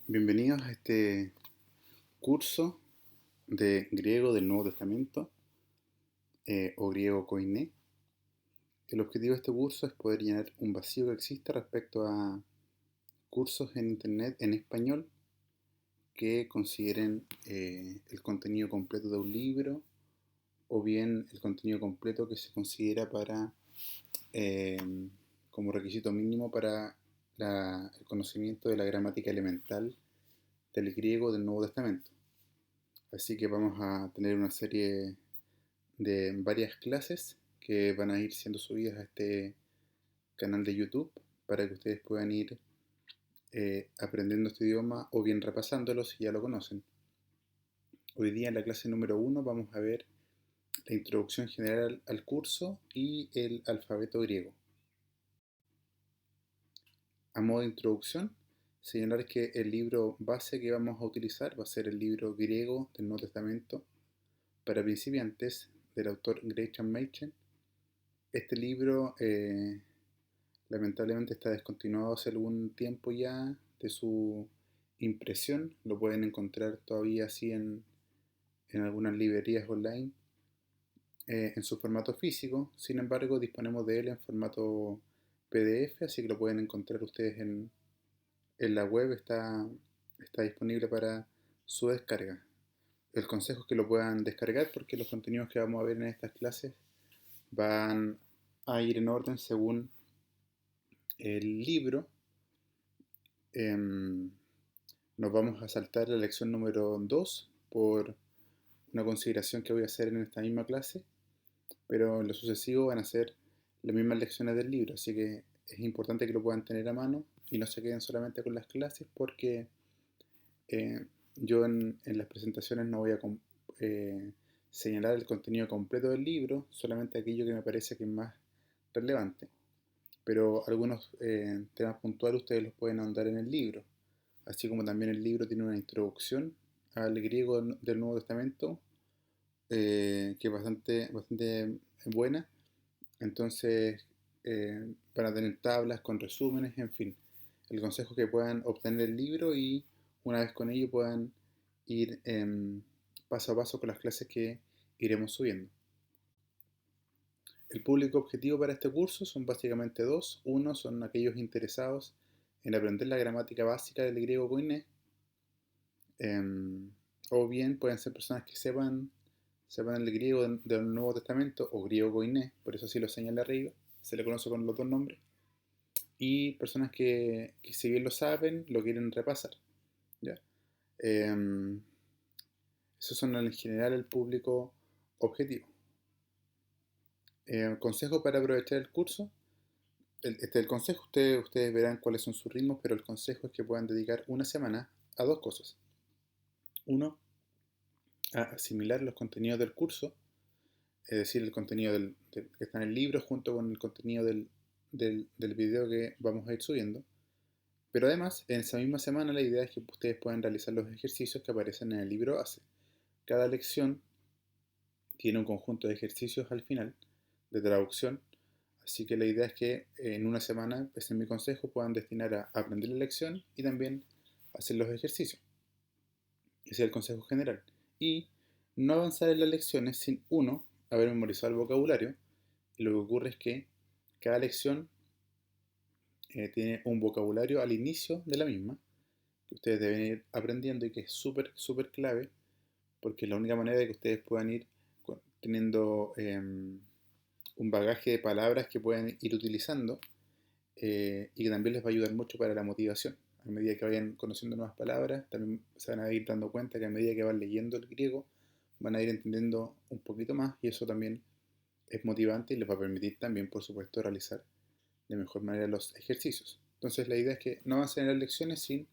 Bienvenidos a este curso de griego del Nuevo Testamento o griego koiné. El objetivo de este curso es poder llenar un vacío que existe respecto a cursos en Internet en español que consideren el contenido completo de un libro o bien el contenido completo que se considera para eh, como requisito mínimo para el conocimiento de la gramática elemental del griego del Nuevo Testamento. Así que vamos a tener una serie de varias clases que van a ir siendo subidas a este canal de YouTube para que ustedes puedan ir aprendiendo este idioma o bien repasándolo si ya lo conocen. Hoy día en la clase número 1 vamos a ver la introducción general al curso y el alfabeto griego. A modo de introducción, señalar que el libro base que vamos a utilizar va a ser el libro griego del Nuevo Testamento para principiantes del autor Gresham Machen. Este libro lamentablemente está descontinuado hace algún tiempo ya de su impresión. Lo pueden encontrar todavía así en algunas librerías online en su formato físico. Sin embargo, disponemos de él en formato PDF, así que lo pueden encontrar ustedes en la web. Está disponible para su descarga. El consejo es que lo puedan descargar porque los contenidos que vamos a ver en estas clases van a ir en orden según el libro. Em, Nos vamos a saltar la lección número 2 por una consideración que voy a hacer en esta misma clase, pero en lo sucesivo van a ser las mismas lecciones del libro, así que es importante que lo puedan tener a mano y no se queden solamente con las clases porque yo en las presentaciones no voy a señalar el contenido completo del libro, solamente aquello que me parece que es más relevante, pero algunos temas puntuales ustedes los pueden ahondar en el libro, así como también el libro tiene una introducción al griego del Nuevo Testamento que es bastante buena. Entonces van a tener tablas con resúmenes, en fin. El consejo es que puedan obtener el libro y una vez con ello puedan ir paso a paso con las clases que iremos subiendo. El público objetivo para este curso son básicamente dos. Uno son aquellos interesados en aprender la gramática básica del griego koiné, o bien pueden ser personas que sepan el griego del Nuevo Testamento o griego koiné, por eso así lo señala arriba, se le conoce con los dos nombres, y personas que si bien lo saben, lo quieren repasar. ¿Ya? Em, Esos son en general el público objetivo. Consejo para aprovechar el curso. El consejo, ustedes verán cuáles son sus ritmos, pero el consejo es que puedan dedicar una semana a dos cosas. Uno, a asimilar los contenidos del curso, es decir, el contenido que está en el libro junto con el contenido del video que vamos a ir subiendo. Pero además, en esa misma semana la idea es que ustedes puedan realizar los ejercicios que aparecen en el libro base. Cada lección tiene un conjunto de ejercicios al final de traducción, así que la idea es que en una semana, ese es mi consejo, puedan destinar a aprender la lección y también hacer los ejercicios. Ese es el consejo general. Y no avanzar en las lecciones sin uno haber memorizado el vocabulario. Y lo que ocurre es que cada lección tiene un vocabulario al inicio de la misma que ustedes deben ir aprendiendo y que es súper clave porque es la única manera de que ustedes puedan ir teniendo un bagaje de palabras que pueden ir utilizando y que también les va a ayudar mucho para la motivación. A medida que vayan conociendo nuevas palabras, también se van a ir dando cuenta que a medida que van leyendo el griego, van a ir entendiendo un poquito más y eso también es motivante y les va a permitir también, por supuesto, realizar de mejor manera los ejercicios. Entonces la idea es que no avancen en las lecciones sin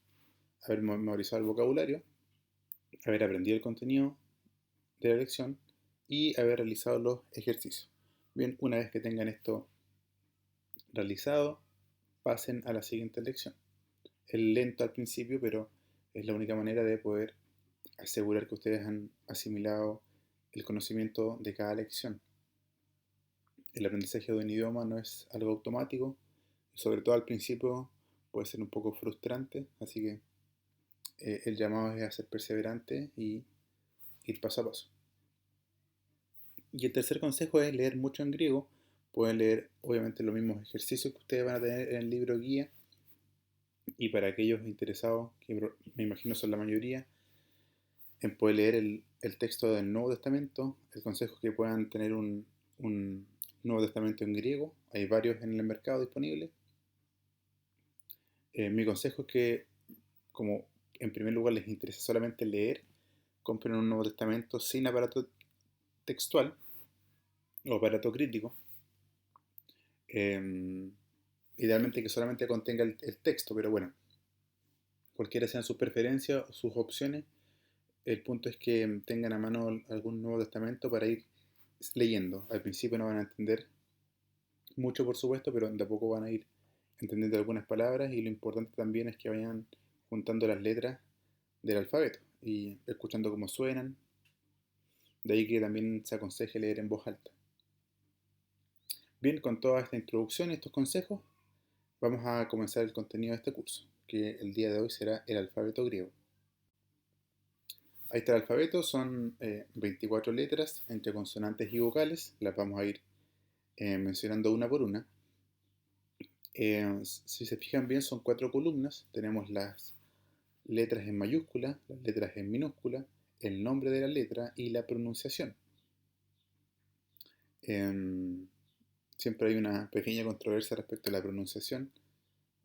haber memorizado el vocabulario, haber aprendido el contenido de la lección y haber realizado los ejercicios. Bien, una vez que tengan esto realizado, pasen a la siguiente lección. Es lento al principio, pero es la única manera de poder asegurar que ustedes han asimilado el conocimiento de cada lección. El aprendizaje de un idioma no es algo automático, y sobre todo al principio puede ser un poco frustrante, así que el llamado es a ser perseverante y ir paso a paso. Y el tercer consejo es leer mucho en griego. Pueden leer obviamente los mismos ejercicios que ustedes van a tener en el libro guía. Y para aquellos interesados, que me imagino son la mayoría, en poder leer el texto del Nuevo Testamento, el consejo es que puedan tener un Nuevo Testamento en griego. Hay varios en el mercado disponibles. Mi consejo es que, como en primer lugar les interesa solamente leer, compren un Nuevo Testamento sin aparato textual o aparato crítico. Idealmente que solamente contenga el texto, pero bueno, cualquiera sean sus preferencias o sus opciones, el punto es que tengan a mano algún Nuevo Testamento para ir leyendo. Al principio no van a entender mucho, por supuesto, pero de a poco van a ir entendiendo algunas palabras, y lo importante también es que vayan juntando las letras del alfabeto y escuchando cómo suenan. De ahí que también se aconseje leer en voz alta. Bien, con toda esta introducción y estos consejos, vamos a comenzar el contenido de este curso, que el día de hoy será el alfabeto griego. Ahí está el alfabeto, son 24 letras entre consonantes y vocales, las vamos a ir mencionando una por una. Si se fijan bien, son 4 columnas. Tenemos las letras en mayúscula, las letras en minúscula, el nombre de la letra y la pronunciación. Siempre hay una pequeña controversia respecto a la pronunciación.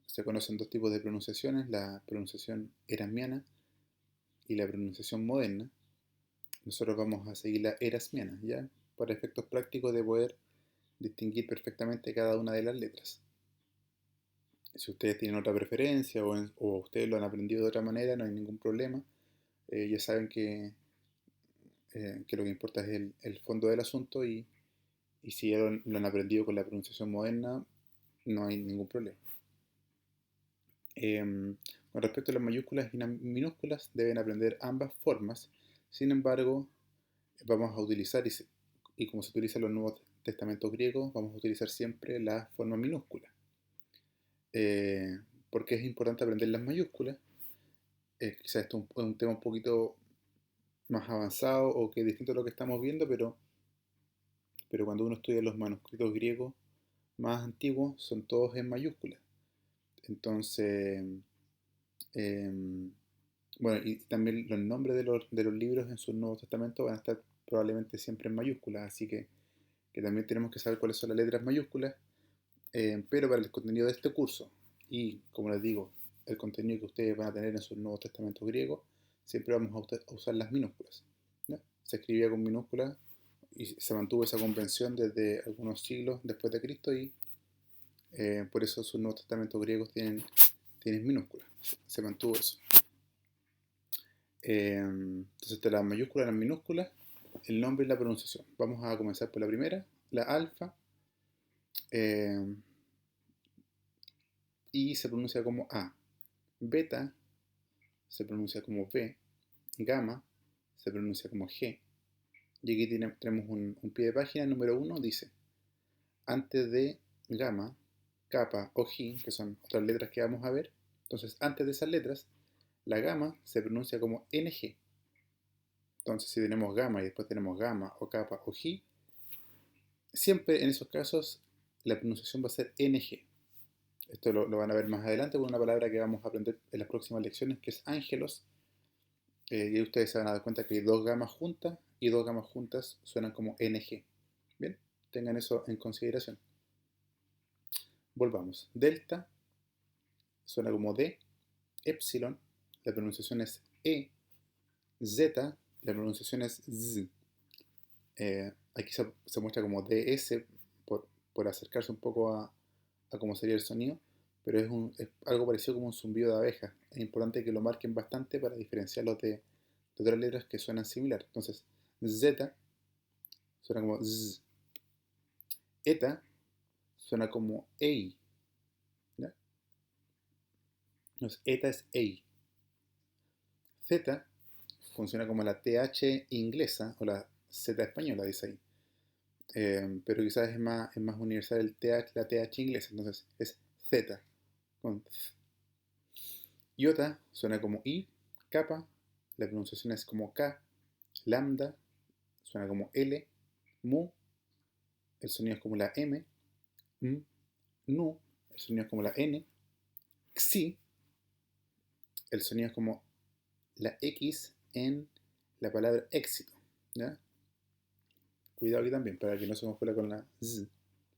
Se conocen dos tipos de pronunciaciones, la pronunciación erasmiana y la pronunciación moderna. Nosotros vamos a seguir la erasmiana, ¿ya? Para efectos prácticos de poder distinguir perfectamente cada una de las letras. Si ustedes tienen otra preferencia o ustedes lo han aprendido de otra manera, no hay ningún problema. Ya saben que lo que importa es el fondo del asunto, y si ya lo han aprendido con la pronunciación moderna, no hay ningún problema. Con respecto a las mayúsculas y las minúsculas, deben aprender ambas formas. Sin embargo, vamos a utilizar, y como se utiliza en los Nuevos Testamentos griegos, vamos a utilizar siempre la forma minúscula. ¿Por qué es importante aprender las mayúsculas? Quizás esto es un tema un poquito más avanzado o que es distinto a lo que estamos viendo, pero cuando uno estudia los manuscritos griegos más antiguos, son todos en mayúsculas. Entonces, em, bueno, y también los nombres de los libros en sus Nuevos Testamentos van a estar probablemente siempre en mayúsculas, así que también tenemos que saber cuáles son las letras mayúsculas. Pero para el contenido de este curso, y como les digo, el contenido que ustedes van a tener en sus Nuevos Testamentos griegos, siempre vamos a usar las minúsculas, ¿ya? Se escribía con minúsculas y se mantuvo esa convención desde algunos siglos después de Cristo, y por eso sus Nuevos Testamentos griegos tienen minúsculas. Se mantuvo eso. Entonces, de las mayúsculas a las minúsculas, el nombre y la pronunciación. Vamos a comenzar por la primera, la alfa. Y se pronuncia como A. Beta se pronuncia como B. Gamma se pronuncia como G. Y aquí tenemos un pie de página número 1, dice: antes de gamma, kappa o G, que son otras letras que vamos a ver, entonces antes de esas letras, la gamma se pronuncia como NG. Entonces, si tenemos gamma y después tenemos gamma o kappa o G, siempre en esos casos la pronunciación va a ser NG. Esto lo van a ver más adelante con una palabra que vamos a aprender en las próximas lecciones, que es ángelos. Y ustedes se van a dar cuenta que hay dos gamas juntas, y dos gamas juntas suenan como NG. Bien, tengan eso en consideración. Volvamos. Delta suena como D. Epsilon, la pronunciación es E. Zeta, la pronunciación es Z. Aquí se muestra como DS por acercarse un poco a cómo sería el sonido, pero es algo parecido como un zumbido de abeja. Es importante que lo marquen bastante para diferenciarlos de otras letras que suenan similar. Entonces, Z suena como Z. Eta suena como EI, ¿ya? Entonces, eta es EI. Z funciona como la TH inglesa o la Z española, dice ahí. Pero quizás es más universal la TH inglesa, entonces es Z con Z. Iota suena como I, K capa, la pronunciación es como K, lambda, suena como L, mu, el sonido es como la M, m, nu, el sonido es como la N, xi, el sonido es como la X en la palabra éxito, ¿ya? Cuidado aquí también, para que no se confunda con la Z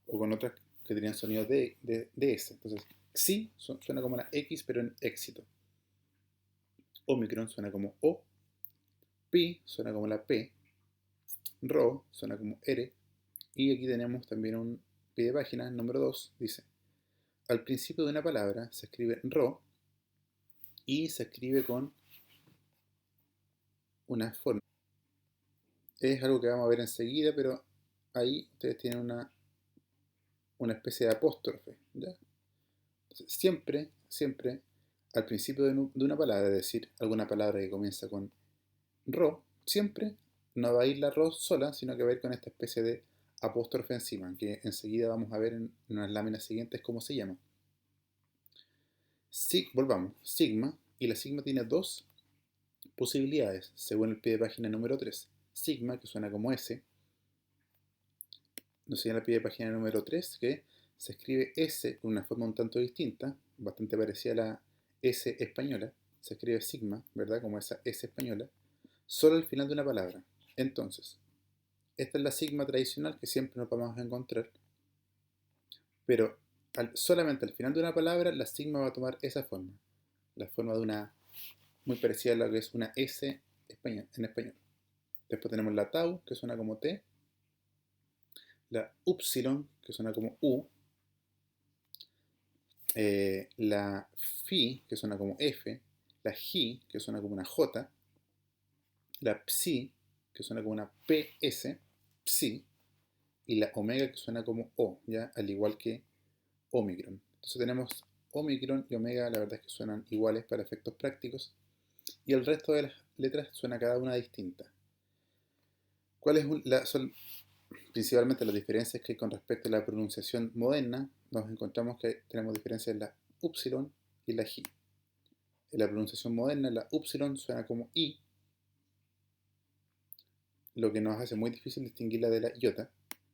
o con otras que tenían sonido de S. Entonces, xi suena como la X, pero en éxito. Omicron suena como O, pi suena como la P, ro suena como R, y aquí tenemos también un pie de página, número 2, dice, al principio de una palabra se escribe ro y se escribe con una forma. Es algo que vamos a ver enseguida, pero ahí ustedes tienen una especie de apóstrofe, ¿ya? Entonces, siempre, al principio de una palabra, es decir, alguna palabra que comienza con ro, siempre no va a ir la ro sola, sino que va a ir con esta especie de apóstrofe encima, que enseguida vamos a ver en unas láminas siguientes cómo se llama. Volvamos, sigma, y la sigma tiene dos posibilidades, según el pie de página número 3. Sigma, que suena como S, nos señala el pie de página número 3 que se escribe S con una forma un tanto distinta, bastante parecida a la S española. Se escribe sigma, ¿verdad? Como esa S española, solo al final de una palabra. Entonces, esta es la sigma tradicional que siempre nos vamos a encontrar, pero solamente al final de una palabra la sigma va a tomar esa forma, la forma de una, muy parecida a lo que es una S en español. Después tenemos la tau, que suena como T, la upsilon, que suena como U, la Fi, que suena como F, la Ji, que suena como una J, la Psi, que suena como una PS, Psi, y la Omega, que suena como O, ¿ya? Al igual que Omicron. Entonces tenemos Omicron y Omega, la verdad es que suenan iguales para efectos prácticos, y el resto de las letras suena cada una distinta. ¿Cuáles son principalmente las diferencias que hay con respecto a la pronunciación moderna? Nos encontramos que tenemos diferencias en la upsilon y la Ji. En la pronunciación moderna, la upsilon suena como I, lo que nos hace muy difícil distinguirla de la iota.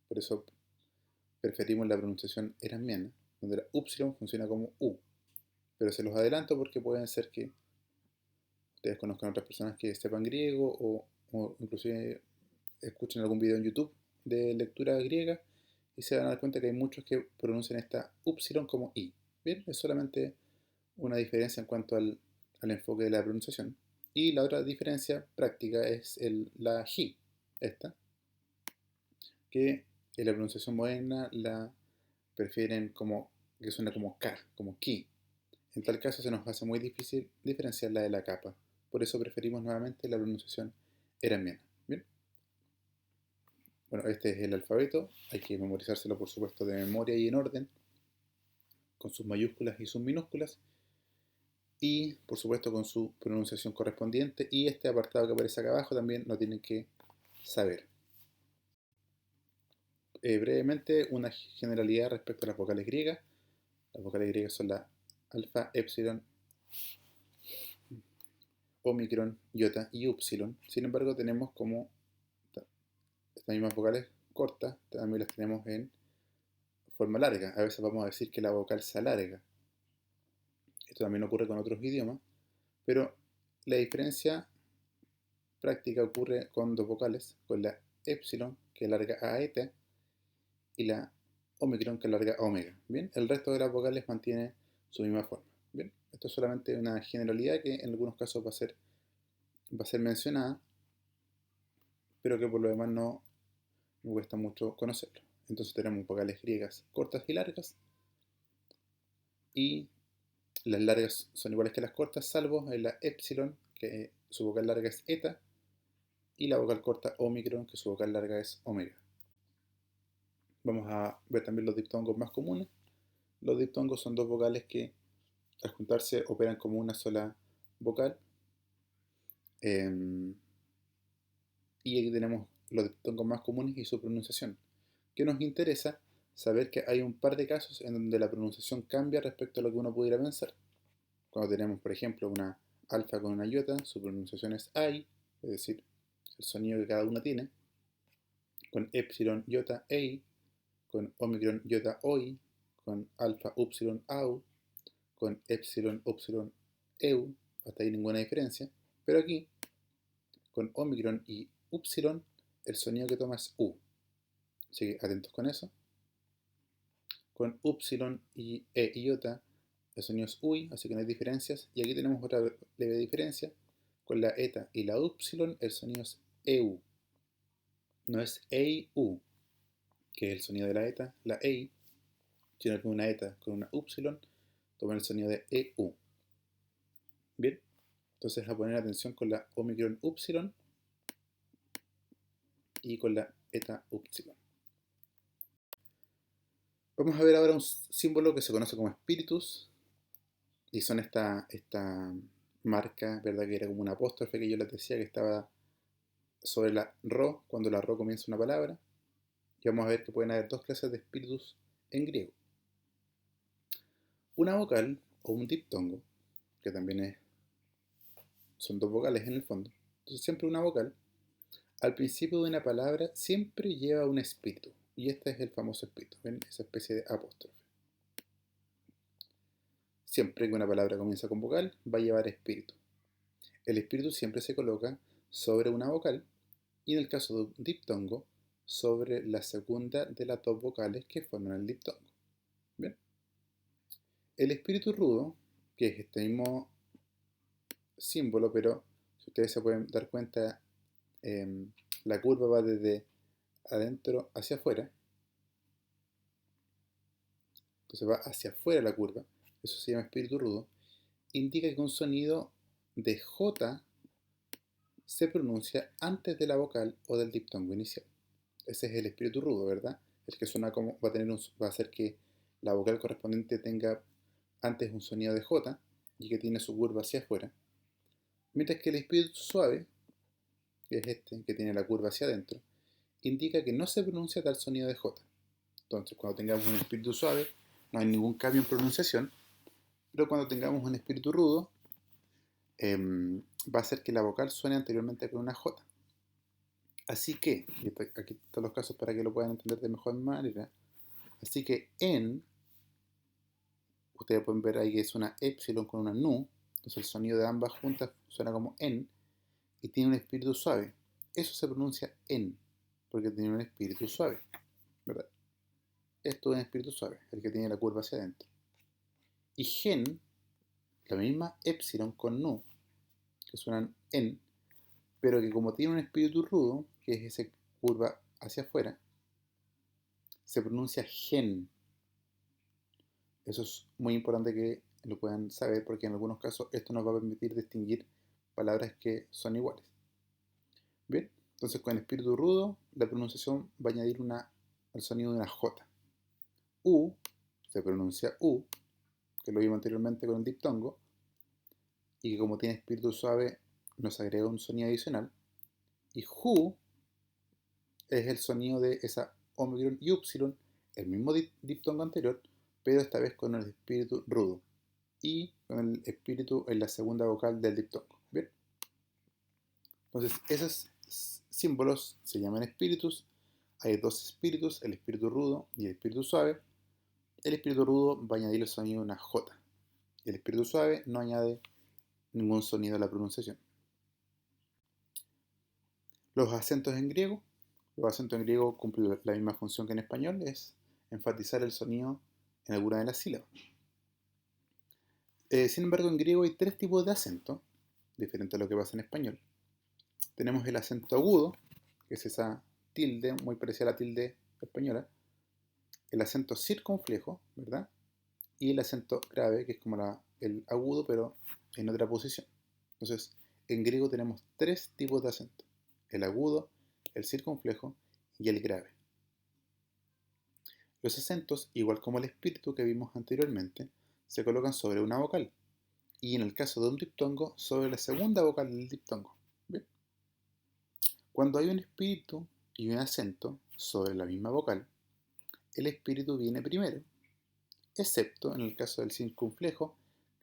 Por eso preferimos la pronunciación erasmiana, donde la upsilon funciona como U. Pero se los adelanto porque pueden ser que ustedes conozcan a otras personas que sepan griego o inclusive escuchen algún video en YouTube de lectura griega y se van a dar cuenta que hay muchos que pronuncian esta upsilon como I. Bien, es solamente una diferencia en cuanto al enfoque de la pronunciación. Y la otra diferencia práctica es la Ji, esta, que en la pronunciación moderna la prefieren como que suena como K, como Ki. En tal caso se nos hace muy difícil diferenciarla de la capa. Por eso preferimos nuevamente la pronunciación erasmiana. Bien. Bueno, este es el alfabeto. Hay que memorizárselo, por supuesto, de memoria y en orden, con sus mayúsculas y sus minúsculas. Y, por supuesto, con su pronunciación correspondiente. Y este apartado que aparece acá abajo también lo tienen que saber. Brevemente, una generalidad respecto a las vocales griegas. Las vocales griegas son la alfa, epsilon, omicron, iota y upsilon. Sin embargo, tenemos como estas mismas vocales cortas, también las tenemos en forma larga. A veces vamos a decir que la vocal se alarga. Esto también ocurre con otros idiomas, pero la diferencia práctica ocurre con dos vocales, con la epsilon que alarga a eta y la omicron que alarga a omega. Bien, el resto de las vocales mantiene su misma forma. Bien, esto es solamente una generalidad que en algunos casos va a ser mencionada, pero que por lo demás no me cuesta mucho conocerlo. Entonces tenemos vocales griegas cortas y largas, y las largas son iguales que las cortas, salvo en la epsilon, que su vocal larga es eta, y la vocal corta omicron, que su vocal larga es omega. Vamos a ver también los diptongos más comunes. Los diptongos son dos vocales que al juntarse operan como una sola vocal. Y aquí tenemos los diptongos más comunes y su pronunciación. ¿Qué nos interesa? Saber que hay un par de casos en donde la pronunciación cambia respecto a lo que uno pudiera pensar. Cuando tenemos, por ejemplo, una alfa con una iota, su pronunciación es I, es decir, el sonido que cada una tiene. Con epsilon iota ei, con omicron iota oi, con alfa upsilon au, con epsilon upsilon eu, hasta ahí ninguna diferencia, pero aquí, con omicron y upsilon, el sonido que toma es U. Así que atentos con eso. Con upsilon y e iota, el sonido es UI, así que no hay diferencias. Y aquí tenemos otra leve diferencia. Con la eta y la upsilon, el sonido es EU. No es EI-U, que es el sonido de la eta, la EI, sino que una eta con una upsilon toma el sonido de EU. Bien, entonces a poner atención con la omicron upsilon y con la eta upsilon. Vamos a ver ahora un símbolo que se conoce como espíritus, y son esta marca, ¿verdad? Que era como un apóstrofe que yo les decía que estaba sobre la ro, cuando la ro comienza una palabra. Y vamos a ver que pueden haber dos clases de espíritus en griego. Una vocal o un diptongo, que también son dos vocales en el fondo. Entonces siempre una vocal, al principio de una palabra, siempre lleva un espíritu. Y este es el famoso espíritu, ¿ven? Esa especie de apóstrofe. Siempre que una palabra comienza con vocal, va a llevar espíritu. El espíritu siempre se coloca sobre una vocal y en el caso de un diptongo, sobre la segunda de las dos vocales que forman el diptongo. ¿Bien? El espíritu rudo, que es este mismo símbolo, pero si ustedes se pueden dar cuenta, la curva va desde adentro hacia afuera. Entonces va hacia afuera la curva, eso se llama espíritu rudo. Indica que un sonido de J se pronuncia antes de la vocal o del diptongo inicial. Ese es el espíritu rudo, ¿verdad? El que suena como va a hacer que la vocal correspondiente tenga antes un sonido de J y que tiene su curva hacia afuera. Mientras que el espíritu suave, que es este, que tiene la curva hacia adentro, indica que no se pronuncia tal sonido de J. Entonces, cuando tengamos un espíritu suave, no hay ningún cambio en pronunciación, pero cuando tengamos un espíritu rudo, va a hacer que la vocal suene anteriormente con una J. Así que, y aquí están los casos para que lo puedan entender de mejor manera. Así que en, ustedes pueden ver ahí que es una epsilon con una nu, entonces el sonido de ambas juntas suena como en, y tiene un espíritu suave. Eso se pronuncia en, porque tiene un espíritu suave, ¿verdad? Esto es un espíritu suave, el que tiene la curva hacia adentro. Y gen, la misma epsilon con nu, que suenan en, pero que como tiene un espíritu rudo, que es esa curva hacia afuera, se pronuncia gen. Eso es muy importante que lo puedan saber porque en algunos casos esto nos va a permitir distinguir palabras que son iguales. Bien, entonces con el espíritu rudo la pronunciación va a añadir el sonido de una J. U se pronuncia U, que lo vimos anteriormente con el diptongo, y que como tiene espíritu suave nos agrega un sonido adicional. Y Ju es el sonido de esa omicron y upsilon, el mismo diptongo anterior, pero esta vez con el espíritu rudo y con el espíritu en la segunda vocal del diptongo. ¿Bien? Entonces, esos símbolos se llaman espíritus. Hay dos espíritus, el espíritu rudo y el espíritu suave. El espíritu rudo va a añadir el sonido de una J. El espíritu suave no añade ningún sonido a la pronunciación. Los acentos en griego. Los acentos en griego cumplen la misma función que en español, es enfatizar el sonido en alguna de las sílabas. Sin embargo, en griego hay tres tipos de acento, diferente a lo que pasa en español. Tenemos el acento agudo, que es esa tilde, muy parecida a la tilde española. El acento circunflejo, ¿verdad? Y el acento grave, que es como el agudo, pero en otra posición. Entonces, en griego tenemos tres tipos de acento: el agudo, el circunflejo y el grave. Los acentos, igual como el espíritu que vimos anteriormente, se colocan sobre una vocal, y en el caso de un diptongo, sobre la segunda vocal del diptongo. ¿Bien? Cuando hay un espíritu y un acento sobre la misma vocal, el espíritu viene primero, excepto en el caso del circunflejo,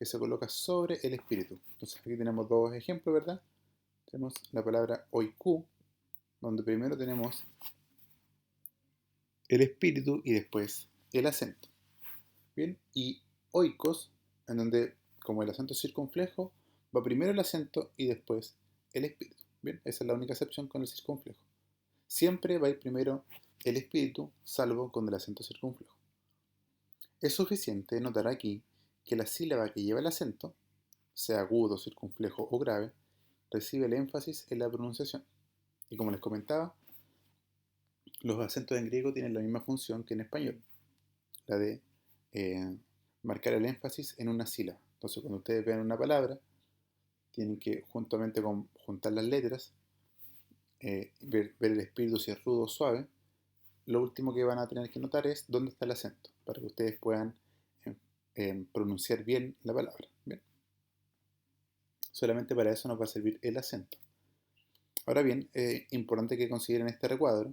que se coloca sobre el espíritu. Entonces aquí tenemos dos ejemplos, ¿verdad? Tenemos la palabra oiku, donde primero tenemos el espíritu y después el acento. Bien, y oikos, en donde como el acento es circunflejo, va primero el acento y después el espíritu. Bien, esa es la única excepción con el circunflejo. Siempre va a ir primero el espíritu, salvo con el acento circunflejo. Es suficiente notar aquí que la sílaba que lleva el acento, sea agudo, circunflejo o grave, recibe el énfasis en la pronunciación. Y como les comentaba, los acentos en griego tienen la misma función que en español, la de eh, marcar el énfasis en una sílaba. Entonces, cuando ustedes vean una palabra, tienen que, juntamente con juntar las letras, ver el espíritu si es rudo o suave. Lo último que van a tener que notar es dónde está el acento, para que ustedes puedan pronunciar bien la palabra. ¿Bien? Solamente para eso nos va a servir el acento. Ahora bien, importante que consideren este recuadro,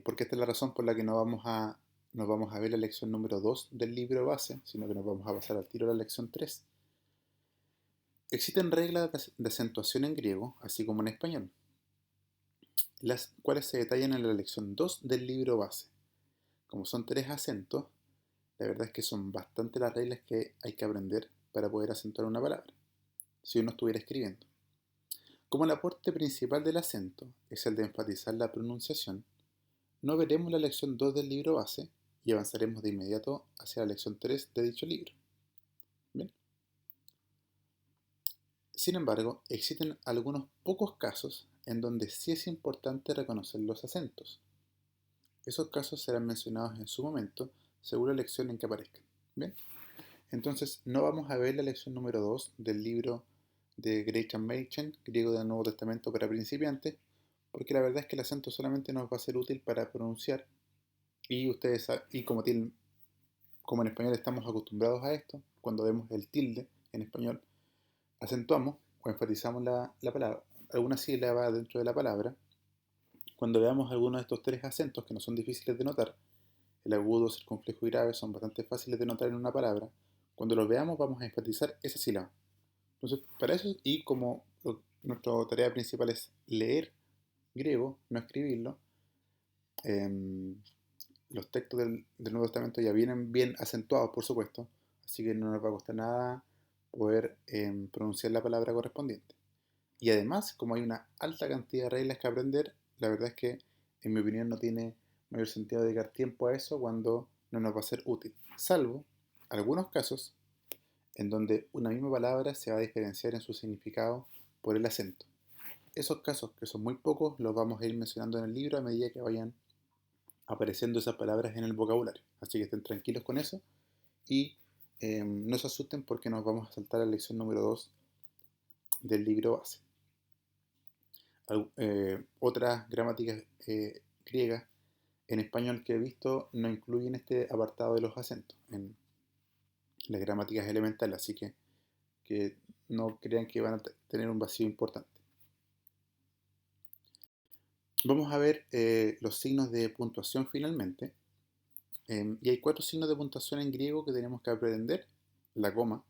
porque esta es la razón por la que no vamos a ver la lección número 2 del libro base, sino que nos vamos a pasar al tiro a la lección 3. Existen reglas de acentuación en griego, así como en español, las cuales se detallan en la lección 2 del libro base. Como son 3 acentos, la verdad es que son bastante las reglas que hay que aprender para poder acentuar una palabra, si uno estuviera escribiendo. Como el aporte principal del acento es el de enfatizar la pronunciación, no veremos la lección 2 del libro base y avanzaremos de inmediato hacia la lección 3 de dicho libro. ¿Bien? Sin embargo, existen algunos pocos casos en donde sí es importante reconocer los acentos. Esos casos serán mencionados en su momento, según la lección en que aparezcan. ¿Bien? Entonces, no vamos a ver la lección número 2 del libro de Gresham Machen, griego del Nuevo Testamento para principiantes, porque la verdad es que el acento solamente nos va a ser útil para pronunciar y ustedes y como en español estamos acostumbrados a esto, cuando vemos el tilde en español, acentuamos o enfatizamos la palabra, alguna sílaba dentro de la palabra. Cuando veamos algunos de estos 3 acentos que no son difíciles de notar, el agudo, circunflejo y grave son bastante fáciles de notar en una palabra, cuando los veamos vamos a enfatizar esa sílaba. Entonces, para eso, y como nuestra tarea principal es leer griego, no escribirlo, em, los textos del Nuevo Testamento ya vienen bien acentuados, por supuesto, así que no nos va a costar nada poder pronunciar la palabra correspondiente. Y además, como hay una alta cantidad de reglas que aprender, la verdad es que, en mi opinión, no tiene mayor sentido dedicar tiempo a eso cuando no nos va a ser útil, salvo algunos casos en donde una misma palabra se va a diferenciar en su significado por el acento. Esos casos, que son muy pocos, los vamos a ir mencionando en el libro a medida que vayan apareciendo esas palabras en el vocabulario. Así que estén tranquilos con eso y no se asusten porque nos vamos a saltar a la lección número 2 del libro base. Otras gramáticas griegas en español que he visto no incluyen este apartado de los acentos en las gramáticas elementales, así que no crean que van a tener un vacío importante. Vamos a ver los signos de puntuación finalmente. Y hay 4 signos de puntuación en griego que tenemos que aprender. La coma,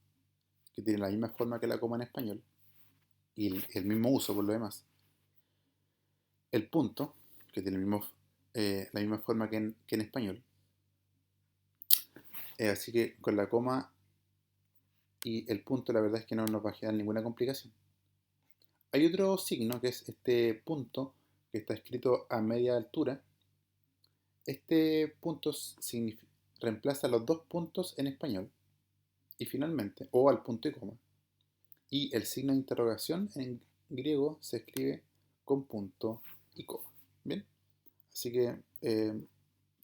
que tiene la misma forma que la coma en español, y el mismo uso por lo demás. El punto, que tiene la misma forma que en español. Así que con la coma y el punto la verdad es que no nos va a generar ninguna complicación. Hay otro signo que es este punto que está escrito a media altura. Este punto reemplaza los 2 puntos en español y finalmente, o al punto y coma. Y el signo de interrogación en griego se escribe con punto y coma. Bien, así que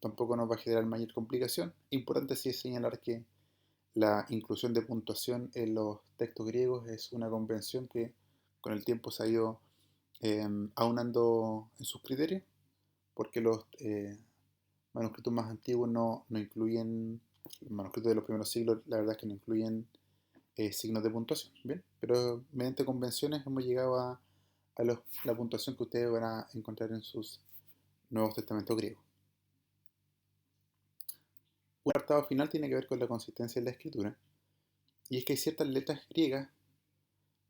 tampoco nos va a generar mayor complicación. Importante sí es señalar que la inclusión de puntuación en los textos griegos es una convención que con el tiempo se ha ido aunando en sus criterios, porque los manuscritos más antiguos no incluyen, los manuscritos de los primeros siglos, la verdad es que no incluyen signos de puntuación, ¿bien? Pero mediante convenciones hemos llegado a la puntuación que ustedes van a encontrar en sus Nuevos Testamentos griegos. Un apartado final tiene que ver con la consistencia en la escritura, y es que hay ciertas letras griegas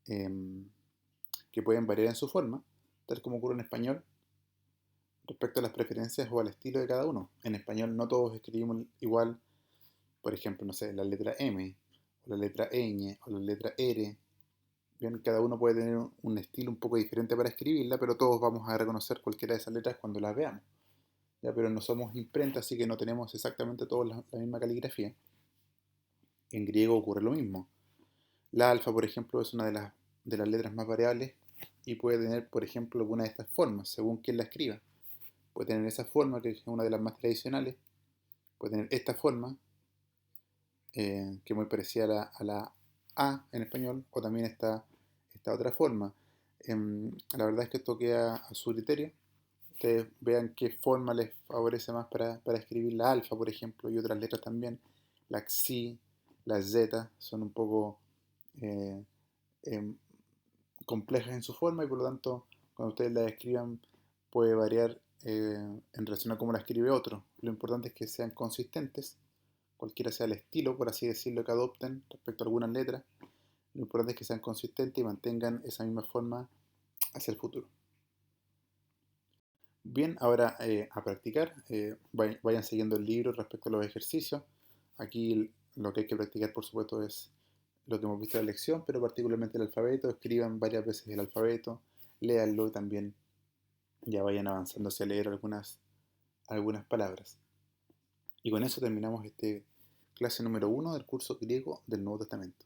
em, que pueden variar en su forma, tal como ocurre en español, respecto a las preferencias o al estilo de cada uno. En español no todos escribimos igual, por ejemplo, no sé, la letra M, o la letra ñ, o la letra R. Bien, cada uno puede tener un estilo un poco diferente para escribirla, pero todos vamos a reconocer cualquiera de esas letras cuando las veamos. ¿Ya? Pero no somos imprenta, así que no tenemos exactamente todos la misma caligrafía. En griego ocurre lo mismo. La alfa, por ejemplo, es una de las letras más variables y puede tener, por ejemplo, alguna de estas formas, según quien la escriba. Puede tener esa forma, que es una de las más tradicionales. Puede tener esta forma, que es muy parecida a la A en español, o también esta otra forma. La verdad es que esto queda a su criterio. Ustedes vean qué forma les favorece más para escribir la alfa, por ejemplo, y otras letras también. La xi, la z, son un poco eh, em, complejas en su forma y por lo tanto, cuando ustedes la escriban, puede variar en relación a cómo la escribe otro. Lo importante es que sean consistentes, cualquiera sea el estilo, por así decirlo, que adopten respecto a algunas letras. Lo importante es que sean consistentes y mantengan esa misma forma hacia el futuro. Bien, ahora a practicar, vayan siguiendo el libro respecto a los ejercicios. Aquí lo que hay que practicar, por supuesto, es lo que hemos visto en la lección, pero particularmente el alfabeto. Escriban varias veces el alfabeto, léanlo y también ya vayan avanzando hacia leer algunas palabras. Y con eso terminamos este clase número 1 del curso griego del Nuevo Testamento.